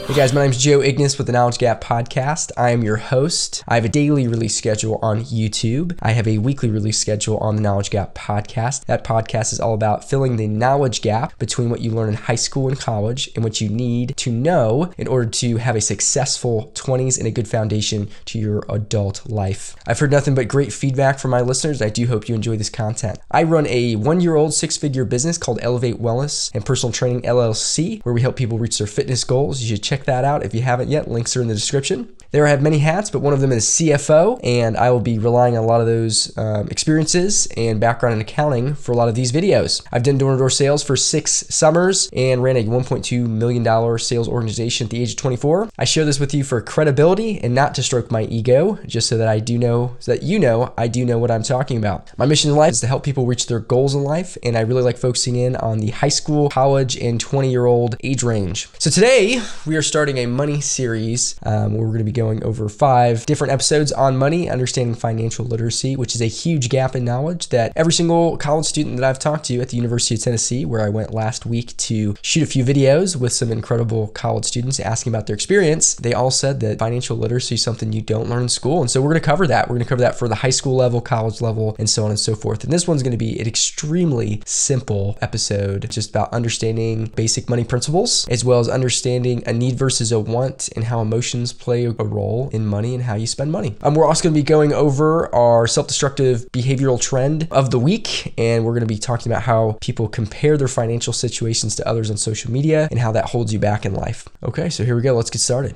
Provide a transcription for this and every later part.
Hey guys, my name is Joe Ignace with the Knowledge Gap Podcast. I am your host. I have a daily release schedule on YouTube. I have a weekly release schedule on the Knowledge Gap Podcast. That podcast is all about filling the knowledge gap between what you learn in high school and college and what you need to know in order to have a successful 20s and a good foundation to your adult life. I've heard nothing but great feedback from my listeners. I do hope you enjoy this content. I run a one-year-old six-figure business called Elevate Wellness and Personal Training LLC, where we help people reach their fitness goals. You should check that out if you haven't yet. Links are in the description. There I have many hats, but one of them is CFO, and I will be relying on a lot of those experiences and background in accounting for a lot of these videos. I've done door-to-door sales for 6 summers and ran a $1.2 million sales organization at the age of 24. I share this with you for credibility and not to stroke my ego, just so that I do know what I'm talking about. My mission in life is to help people reach their goals in life, and I really like focusing in on the high school, college, and 20-year-old age range. So today, we are starting a money series where we're going to be going over 5 different episodes on money, understanding financial literacy, which is a huge gap in knowledge that every single college student that I've talked to at the University of Tennessee, where I went last week to shoot a few videos with some incredible college students asking about their experience, they all said that financial literacy is something you don't learn in school. And so we're going to cover that. We're going to cover that for the high school level, college level, and so on and so forth. And this one's going to be an extremely simple episode, just about understanding basic money principles, as well as understanding a need versus a want and how emotions play a role in money and how you spend money. We're also going to be going over our self-destructive behavioral trend of the week, and we're going to be talking about how people compare their financial situations to others on social media and how that holds you back in life. Okay, so here we go. Let's get started.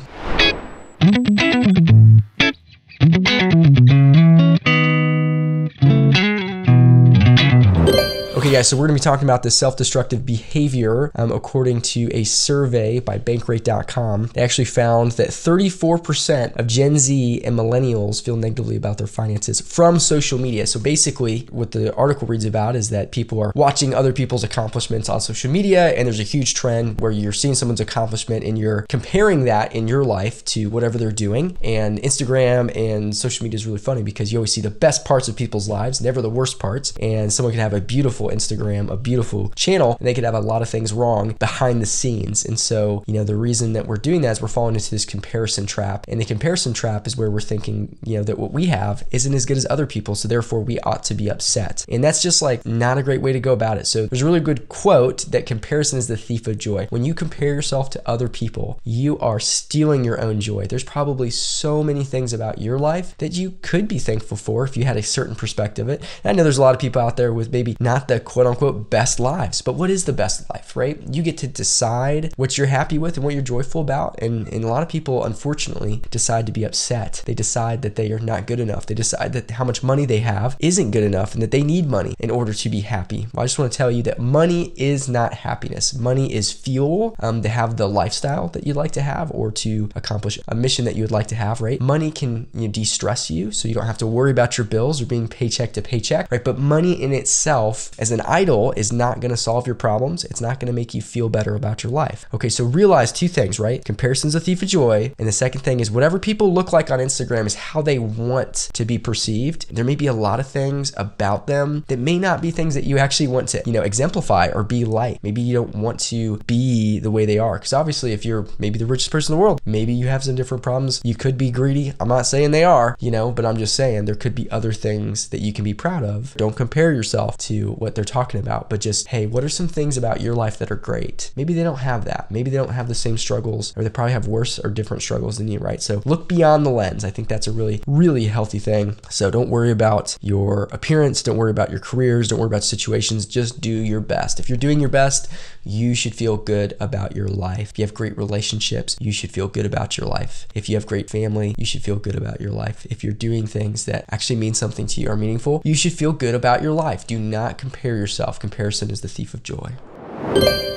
Okay guys, so we're going to be talking about this self-destructive behavior according to a survey by Bankrate.com. They actually found that 34% of Gen Z and millennials feel negatively about their finances from social media. So basically what the article reads about is that people are watching other people's accomplishments on social media, and there's a huge trend where you're seeing someone's accomplishment and you're comparing that in your life to whatever they're doing. And Instagram and social media is really funny because you always see the best parts of people's lives, never the worst parts. And someone can have a beautiful Instagram, a beautiful channel, and they could have a lot of things wrong behind the scenes. And so, the reason that we're doing that is we're falling into this comparison trap. And the comparison trap is where we're thinking, that what we have isn't as good as other people, so therefore we ought to be upset. And that's just like not a great way to go about it. So there's a really good quote that comparison is the thief of joy. When you compare yourself to other people, you are stealing your own joy. There's probably so many things about your life that you could be thankful for if you had a certain perspective of it. And I know there's a lot of people out there with maybe not the quote unquote best lives, but what is the best life, right? You get to decide what you're happy with and what you're joyful about. And a lot of people, unfortunately, decide to be upset. They decide that they are not good enough. They decide that how much money they have isn't good enough and that they need money in order to be happy. Well, I just want to tell you that money is not happiness. Money is fuel to have the lifestyle that you'd like to have or to accomplish a mission that you would like to have, right? Money can de-stress you so you don't have to worry about your bills or being paycheck to paycheck, right? But money in itself as an idol is not going to solve your problems. It's not going to make you feel better about your life. Okay, so realize 2 things, right? Comparison's a thief of joy. And the second thing is whatever people look like on Instagram is how they want to be perceived. There may be a lot of things about them that may not be things that you actually want to, exemplify or be like. Maybe you don't want to be the way they are. Because obviously if you're maybe the richest person in the world, maybe you have some different problems. You could be greedy. I'm not saying they are, but I'm just saying there could be other things that you can be proud of. Don't compare yourself to what they're talking about, but just, hey, what are some things about your life that are great? Maybe they don't have that. Maybe they don't have the same struggles, or they probably have worse or different struggles than you, right? So look beyond the lens. I think that's a really, really healthy thing. So don't worry about your appearance. Don't worry about your careers. Don't worry about situations. Just do your best. If you're doing your best, you should feel good about your life. If you have great relationships, you should feel good about your life. If you have great family, you should feel good about your life. If you're doing things that actually mean something to you, are meaningful, you should feel good about your life. Do not compare yourself. Comparison is the thief of joy.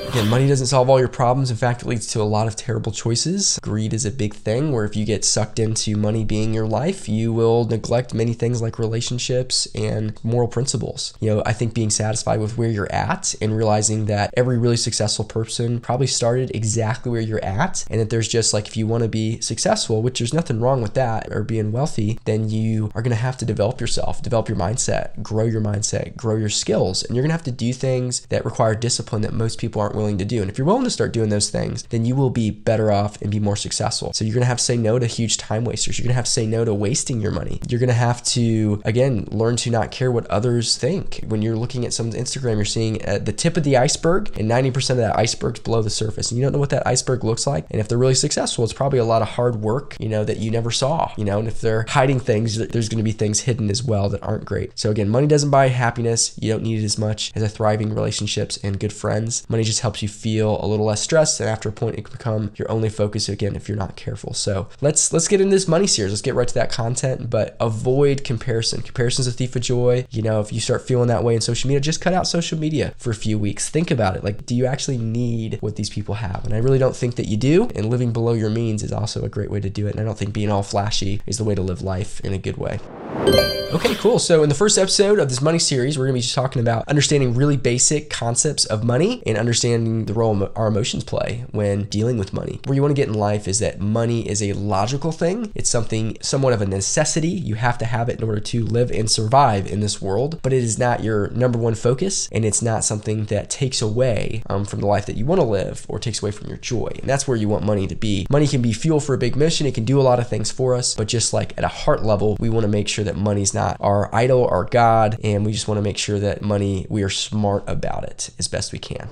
Again, money doesn't solve all your problems. In fact, it leads to a lot of terrible choices. Greed is a big thing where if you get sucked into money being your life, you will neglect many things like relationships and moral principles. I think being satisfied with where you're at and realizing that every really successful person probably started exactly where you're at, and that there's just like, if you want to be successful, which there's nothing wrong with that, or being wealthy, then you are going to have to develop yourself, develop your mindset, grow your skills, and you're going to have to do things that require discipline that most people aren't willing willing to do. And if you're willing to start doing those things, then you will be better off and be more successful. So you're going to have to say no to huge time wasters. You're going to have to say no to wasting your money. You're going to have to, again, learn to not care what others think. When you're looking at someone's Instagram, you're seeing the tip of the iceberg, and 90% of that iceberg's below the surface. And you don't know what that iceberg looks like. And if they're really successful, it's probably a lot of hard work, that you never saw, and if they're hiding things, there's going to be things hidden as well that aren't great. So again, money doesn't buy happiness. You don't need it as much as a thriving relationships and good friends. Money just helps you feel a little less stressed, and after a point, it can become your only focus again if you're not careful. So let's get into this money series. Let's get right to that content, but avoid comparison. Comparison's a thief of joy. If you start feeling that way in social media, just cut out social media for a few weeks. Think about it. Like, do you actually need what these people have? And I really don't think that you do. And living below your means is also a great way to do it. And I don't think being all flashy is the way to live life in a good way. Okay, cool. So in the first episode of this money series, we're going to be just talking about understanding really basic concepts of money and understanding the role our emotions play when dealing with money. Where you want to get in life is that money is a logical thing. It's something somewhat of a necessity. You have to have it in order to live and survive in this world, but it is not your number one focus, and it's not something that takes away from the life that you want to live or takes away from your joy. And that's where you want money to be. Money can be fuel for a big mission. It can do a lot of things for us, but just like at a heart level, we want to make sure that money's not our idol, our God, and we just want to make sure that money, we are smart about it as best we can.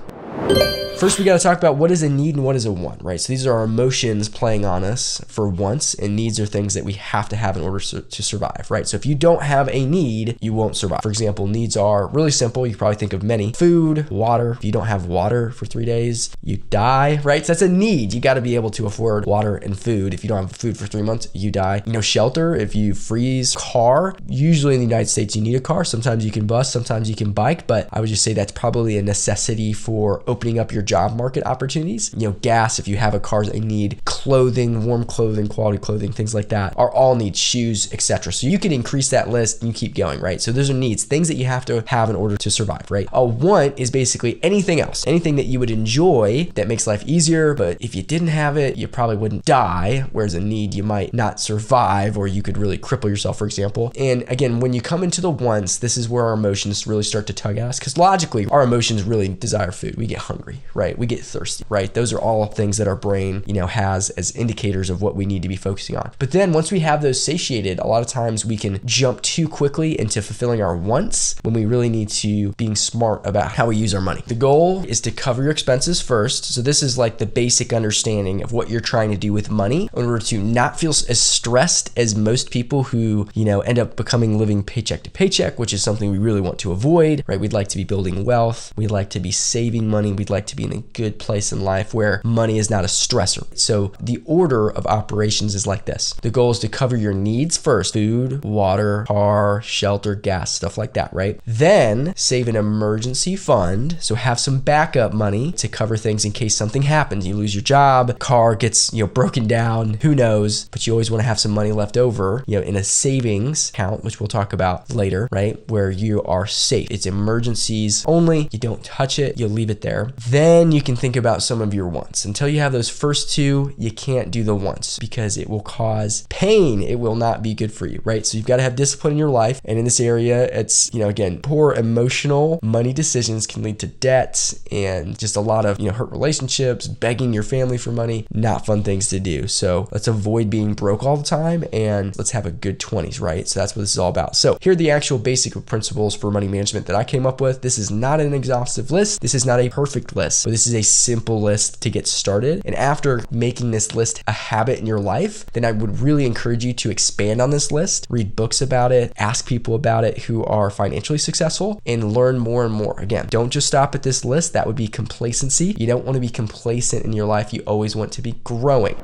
First, we got to talk about what is a need and what is a want, right? So these are our emotions playing on us for wants, and needs are things that we have to have in order to survive, right? So if you don't have a need, you won't survive. For example, needs are really simple. You probably think of many: food, water. If you don't have water for 3 days, you die, right? So that's a need. You got to be able to afford water and food. If you don't have food for 3 months, you die. Shelter. If you freeze. Car. Usually in the United States, you need a car. Sometimes you can bus, sometimes you can bike, but I would just say that's probably a necessity for opening up your job market opportunities. Gas, if you have a car, is a need. Clothing, warm clothing, quality clothing, things like that are all needs. Shoes, etc. So you can increase that list and you keep going, right? So those are needs, things that you have to have in order to survive, right? A want is basically anything else, anything that you would enjoy that makes life easier, but if you didn't have it, you probably wouldn't die, whereas a need, you might not survive, or you could really cripple yourself, for example. And again, when you come into the wants, this is where our emotions really start to tug at us, because logically, our emotions really desire food. We get hungry, right? We get thirsty, right? Those are all things that our brain, has as indicators of what we need to be focusing on. But then once we have those satiated, a lot of times we can jump too quickly into fulfilling our wants when we really need to being smart about how we use our money. The goal is to cover your expenses first. So this is like the basic understanding of what you're trying to do with money in order to not feel as stressed as most people who, end up becoming living paycheck to paycheck, which is something we really want to avoid, right? We'd like to be building wealth. We'd like to be saving money. We'd like to be in a good place in life where money is not a stressor. So the order of operations is like this. The goal is to cover your needs first: food, water, car, shelter, gas, stuff like that, right? Then save an emergency fund. So have some backup money to cover things in case something happens. You lose your job, car gets, broken down, who knows, but you always want to have some money left over, in a savings account, which we'll talk about later, right? Where you are safe. It's emergencies only. You don't touch it. You leave it there. Then you can think about some of your wants. Until you have those first two, you can't do the wants because it will cause pain. It will not be good for you, right? So you've got to have discipline in your life. And in this area, it's, again, poor emotional money decisions can lead to debt and just a lot of, hurt relationships, begging your family for money, not fun things to do. So let's avoid being broke all the time and let's have a good 20s, right? So that's what this is all about. So here are the actual basic principles for money management that I came up with. This is not an exhaustive list. This is not a perfect list, but this is a simple list to get started. And after making this list a habit in your life, then I would really encourage you to expand on this list, read books about it, ask people about it who are financially successful, and learn more and more. Again, don't just stop at this list. That would be complacency. You don't want to be complacent in your life. You always want to be growing.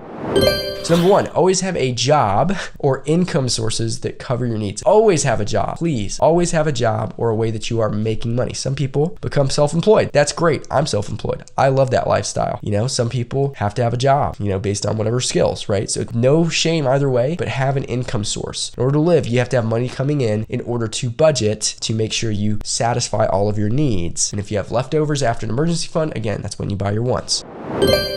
So number one, always have a job or income sources that cover your needs. Always have a job. Please, always have a job or a way that you are making money. Some people become self-employed. That's great. I'm self-employed. I love that lifestyle. Some people have to have a job, based on whatever skills, right? So no shame either way, but have an income source. In order to live, you have to have money coming in order to budget to make sure you satisfy all of your needs. And if you have leftovers after an emergency fund, again, that's when you buy your wants.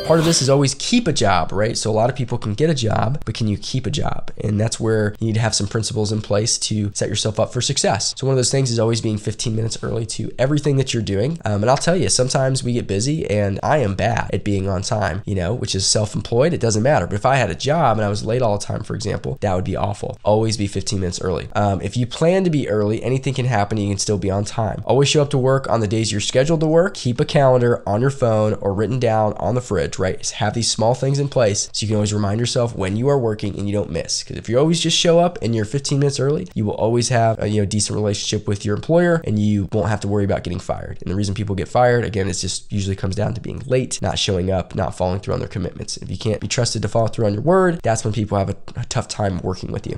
Part Part of this is always keep a job, right? So a lot of people can get a job, but can you keep a job? And that's where you need to have some principles in place to set yourself up for success. So one of those things is always being 15 minutes early to everything that you're doing. And I'll tell you, sometimes we get busy and I am bad at being on time, which is self-employed. It doesn't matter. But if I had a job and I was late all the time, for example, that would be awful. Always be 15 minutes early. If you plan to be early, anything can happen. You can still be on time. Always show up to work on the days you're scheduled to work. Keep a calendar on your phone or written down on the fridge, right? Just have these small things in place so you can always remind yourself when you are working and you don't miss. Because if you always just show up and you're 15 minutes early, you will always have a decent relationship with your employer and you won't have to worry about getting fired. And the reason people get fired, again, it just usually comes down to being late, not showing up, not following through on their commitments. If you can't be trusted to follow through on your word, that's when people have a tough time working with you.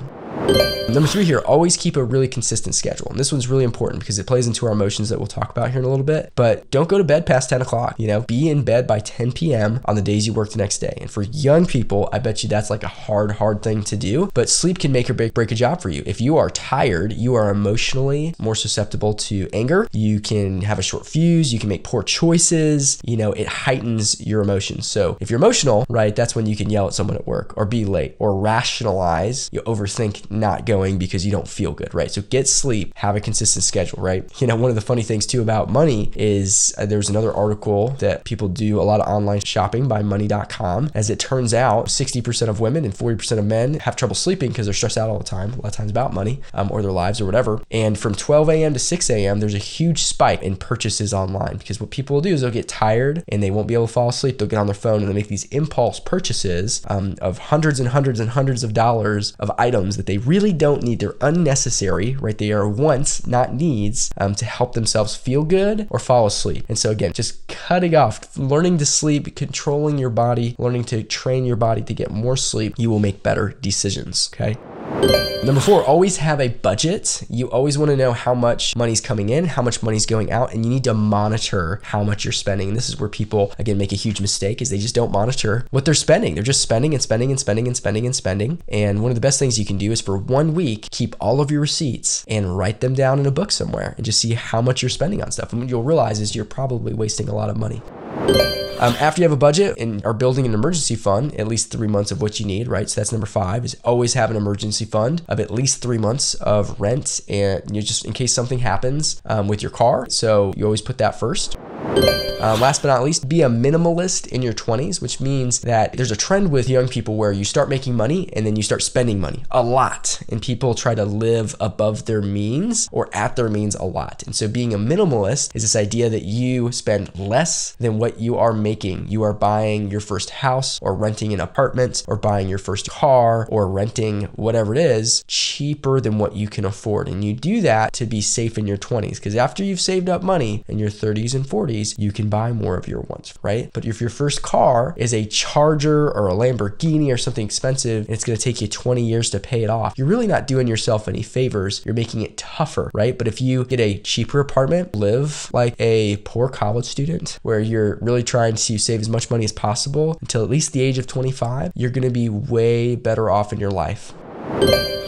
Number 3 here, always keep a really consistent schedule. And this one's really important because it plays into our emotions that we'll talk about here in a little bit. But don't go to bed past 10 o'clock. Be in bed by 10 p.m. on the days you work the next day. And for young people, I bet you that's like a hard thing to do. But sleep can make or break a job for you. If you are tired, you are emotionally more susceptible to anger. You can have a short fuse. You can make poor choices. It heightens your emotions. So if you're emotional, right, that's when you can yell at someone at work or be late or rationalize. You overthink not going because you don't feel good, right? So get sleep, have a consistent schedule, right? One of the funny things too about money is there's another article that people do a lot of online shopping by money.com. As it turns out, 60% of women and 40% of men have trouble sleeping because they're stressed out all the time, a lot of times about money or their lives or whatever. And from 12 a.m. to 6 a.m., there's a huge spike in purchases online because what people will do is they'll get tired and they won't be able to fall asleep. They'll get on their phone and they make these impulse purchases of hundreds and hundreds and hundreds of dollars of items that they really don't need. They're unnecessary, right? They are wants, not needs, to help themselves feel good or fall asleep. And so again, just cutting off, learning to sleep, controlling your body, learning to train your body to get more sleep, you will make better decisions, okay? Number 4, always have a budget. You always want to know how much money's coming in, how much money's going out, and you need to monitor how much you're spending. And this is where people, again, make a huge mistake is they just don't monitor what they're spending. They're just spending and spending and spending and spending and spending. And one of the best things you can do is for 1 week, keep all of your receipts and write them down in a book somewhere and just see how much you're spending on stuff. And what you'll realize is you're probably wasting a lot of money. After you have a budget and are building an emergency fund, at least 3 months of what you need, right? So that's number 5 is always have an emergency fund of at least 3 months of rent and just in case something happens with your car. So you always put that first. Last but not least, be a minimalist in your 20s, which means that there's a trend with young people where you start making money and then you start spending money a lot. And people try to live above their means or at their means a lot. And so being a minimalist is this idea that you spend less than what you are making. You are buying your first house or renting an apartment or buying your first car or renting whatever it is cheaper than what you can afford. And you do that to be safe in your 20s because after you've saved up money in your 30s and 40s, you can buy more of your wants, right? But if your first car is a Charger or a Lamborghini or something expensive, and it's going to take you 20 years to pay it off, you're really not doing yourself any favors. You're making it tougher, right? But if you get a cheaper apartment, live like a poor college student where you're really trying to save as much money as possible until at least the age of 25, you're going to be way better off in your life.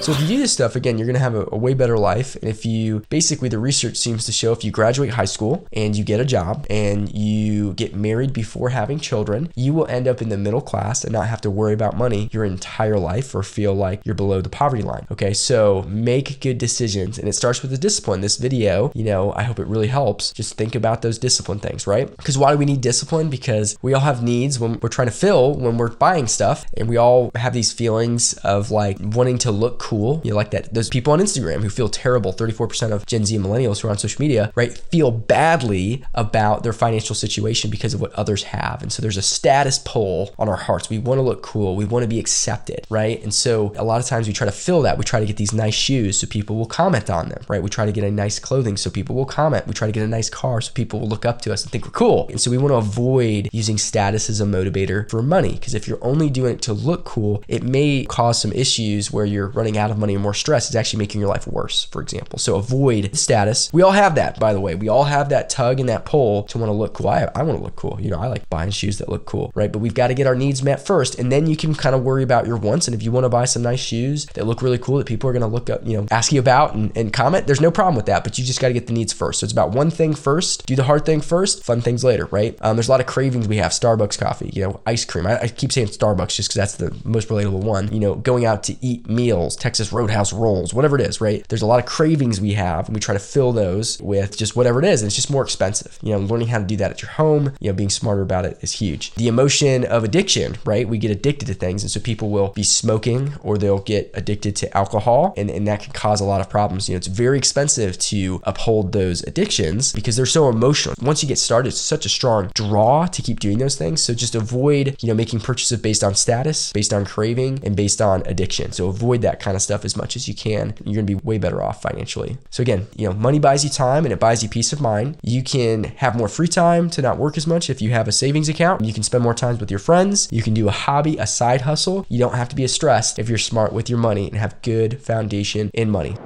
So if you do this stuff, again, you're going to have a way better life. And if you, basically the research seems to show if you graduate high school and you get a job and you get married before having children, you will end up in the middle class and not have to worry about money your entire life or feel like you're below the poverty line. Okay, so make good decisions. And it starts with the discipline. This video, I hope it really helps. Just think about those discipline things, right? Because why do we need discipline? Because we all have needs when we're trying to fill when we're buying stuff. And we all have these feelings of like wanting to look cool. Like that, those people on Instagram who feel terrible, 34% of Gen Z and millennials who are on social media, right, feel badly about their financial situation because of what others have. And so there's a status pull on our hearts. We want to look cool. We want to be accepted, right? And so a lot of times we try to fill that. We try to get these nice shoes so people will comment on them, right? We try to get a nice clothing so people will comment. We try to get a nice car so people will look up to us and think we're cool. And so we want to avoid using status as a motivator for money because if you're only doing it to look cool, it may cause some issues where you're running running out of money and more stress, it's actually making your life worse, for example. So avoid status. We all have that, by the way. We all have that tug and that pull to want to look cool. I want to look cool. I like buying shoes that look cool, right? But we've got to get our needs met first, and then you can kind of worry about your wants. And if you want to buy some nice shoes that look really cool that people are going to look up, ask you about and comment, there's no problem with that, but you just got to get the needs first. So it's about one thing first, do the hard thing first, fun things later, right? There's a lot of cravings we have. Starbucks coffee, ice cream. I keep saying Starbucks just because that's the most relatable one. Going out to eat meals, Texas Roadhouse rolls, whatever it is, right? There's a lot of cravings we have, and we try to fill those with just whatever it is, and it's just more expensive. Learning how to do that at your home, being smarter about it is huge. The emotion of addiction, right? We get addicted to things, and so people will be smoking or they'll get addicted to alcohol, and that can cause a lot of problems. It's very expensive to uphold those addictions because they're so emotional. Once you get started, it's such a strong draw to keep doing those things. So just avoid, making purchases based on status, based on craving, and based on addiction. So avoid that kind of stuff as much as you can. You're going to be way better off financially. So again, money buys you time and it buys you peace of mind. You can have more free time to not work as much if you have a savings account. You can spend more time with your friends. You can do a hobby, a side hustle. You don't have to be as stressed if you're smart with your money and have good foundation in money.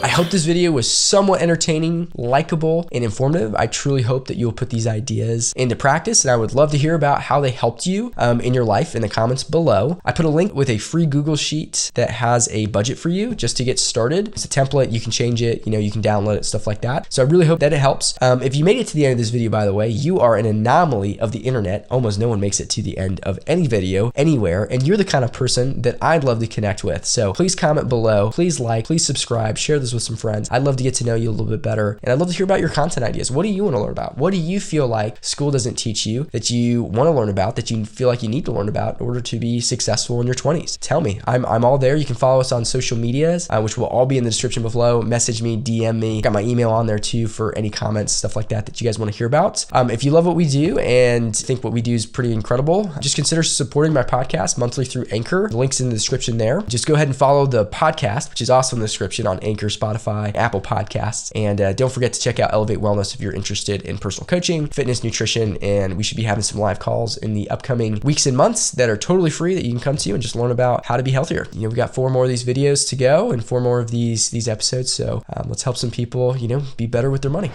I hope this video was somewhat entertaining, likable, and informative. I truly hope that you'll put these ideas into practice, and I would love to hear about how they helped you in your life in the comments below. I put a link with a free Google Sheet that has a budget for you just to get started. It's a template. You can change it. You can download it, stuff like that. So I really hope that it helps. If you made it to the end of this video, by the way, you are an anomaly of the internet. Almost no one makes it to the end of any video anywhere, and you're the kind of person that I'd love to connect with. So please comment below. Please like, please subscribe, share this with some friends. I'd love to get to know you a little bit better, and I'd love to hear about your content ideas. What do you want to learn about? What do you feel like school doesn't teach you that you want to learn about, that you feel like you need to learn about in order to be successful in your 20s? Tell me. I'm all there. You can follow us on social medias, which will all be in the description below. Message me, DM me. Got my email on there too for any comments, stuff like that you guys want to hear about. If you love what we do and think what we do is pretty incredible, just consider supporting my podcast monthly through Anchor. The link's in the description there. Just go ahead and follow the podcast, which is also in the description on Anchor, Spotify, Apple Podcasts. And don't forget to check out Elevate Wellness if you're interested in personal coaching, fitness, nutrition, and we should be having some live calls in the upcoming weeks and months that are totally free that you can come to and just learn about how to be healthier. We've got 4 more of these videos to go and 4 more of these episodes. So let's help some people, be better with their money.